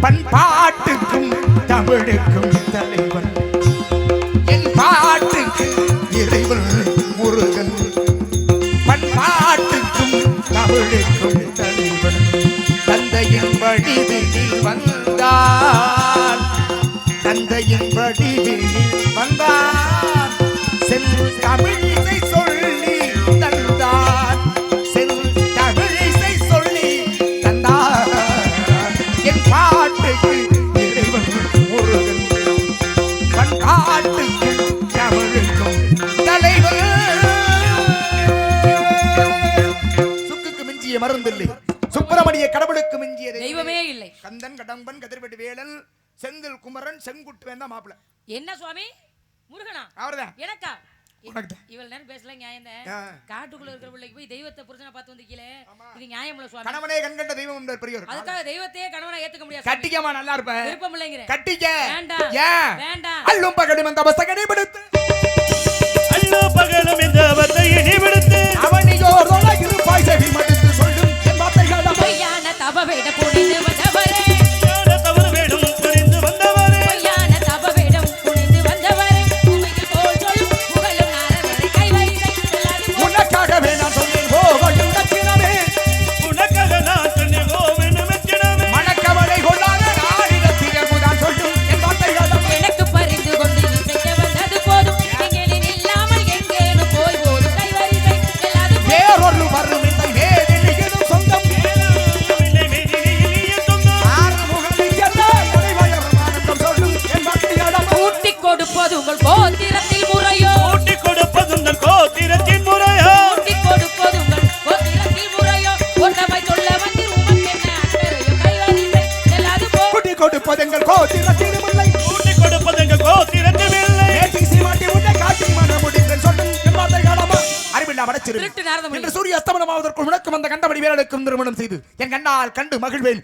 பண்பாட்டுக்கும் தமிழுக்கும் தலைவன் என் பாட்டுக்கு இறைவன் முருகன் பண்பாட்டுக்கும் தமிழுக்கும் தலைவன் தந்தையின் வடிவில் வந்தான் தந்தையின் வடிவில் வந்தான் செல் தமிழிசை சொல்லி தந்தான் செல் தமிழிசை சொல்லி தந்தான் என் பாட்டுக்கு இறைவன் முருகன் பண்பாட்டுக்கு தமிழுக்கும் தலைவன் சுக்குக்கு மிஞ்சிய மருந்தில்லை சுப்பிரமணிய கடவுளுக்கு மிஞ்சிய தெய்வமே இல்லை. கந்தன் கடம்பன் கதிர்வெட்டு வேலன் செந்தில் குமரன் செங்குட்டு வேந்தா மாப்பிள. என்ன சுவாமி? முருகனா? அவர்தான். எனக்கா? உனக்கு இவள் நேரம் பேசல நியாயம் தான். காட்டுக்குள்ள இருக்கிற பிள்ளைக்கு போய் தெய்வத்தை புருஷனை பார்த்து வந்திருக்கீங்களே, இது நியாயம் இல்ல சுவாமி. கணவனே கண்கண்ட தெய்வம் என்பது பெரியவர். அதுக்காக தெய்வத்தையே கணவனா ஏத்துக்க முடியாது. கட்டிக்கமா நல்லா இருப்ப. விருப்பம் இல்லைங்கற. கட்டிக்க. வேண்டாம். ஏன்? வேண்டாம். அல்லும் பகலும் அந்த அவஸ்தையை விடுத்து அல்லும் பகலும் இந்த அவஸ்தையை விடுத்து அவனியோர் தொலைகிரு பாய்சவி மடுத்து சொல்லும் என் வார்த்தைகள் பொய்யான தபவேட புனிந்து வந்தவரே தவறு வேணும் புரிந்து வந்தவரே பொய்யான தபவேடம் புனிந்து வந்தவரே உமைக்கு போல் சொல்லும் புகழும் நாரதரை கைவரிசை சொல்லாது உனக்காகவே நான் சொன்னேன் கோவட்டும் தக்கினமே உனக்காக நான் சொன்னேன் கோவெனும் மெச்சினமே மணக்கவலை கொள்ளாத நாடிடத்தில் என்புதான் சொல்லும் என் வார்த்தைகள் எனக்கு பறிந்து கொண்டு இசைக்க வந்தது போதும் எங்களின் இல்லாமல் எங்கேனும் போய் போதும் கைவரிசை கொடுப்பதெங்கள் கோத்திரத்திலுமில்லை ஊட்டி கொடுப்பதெங்க கோத்திரத்திலே ஏற்றி சீமாட்டி உன்னை காட்டி மன முடிந்தேன் சொன்னேன் என் வார்த்தை காணாமா அறிவில்லா வடச்சிரு திருட்டு நாரதமணி இன்று சூரிய அஸ்தமனமாவதற்குள் உனக்கு வந்த கண்டபடி வேலைக்கும் திருமணம் செய்து என் கண்ணால் கண்டு மகிழ்வேன்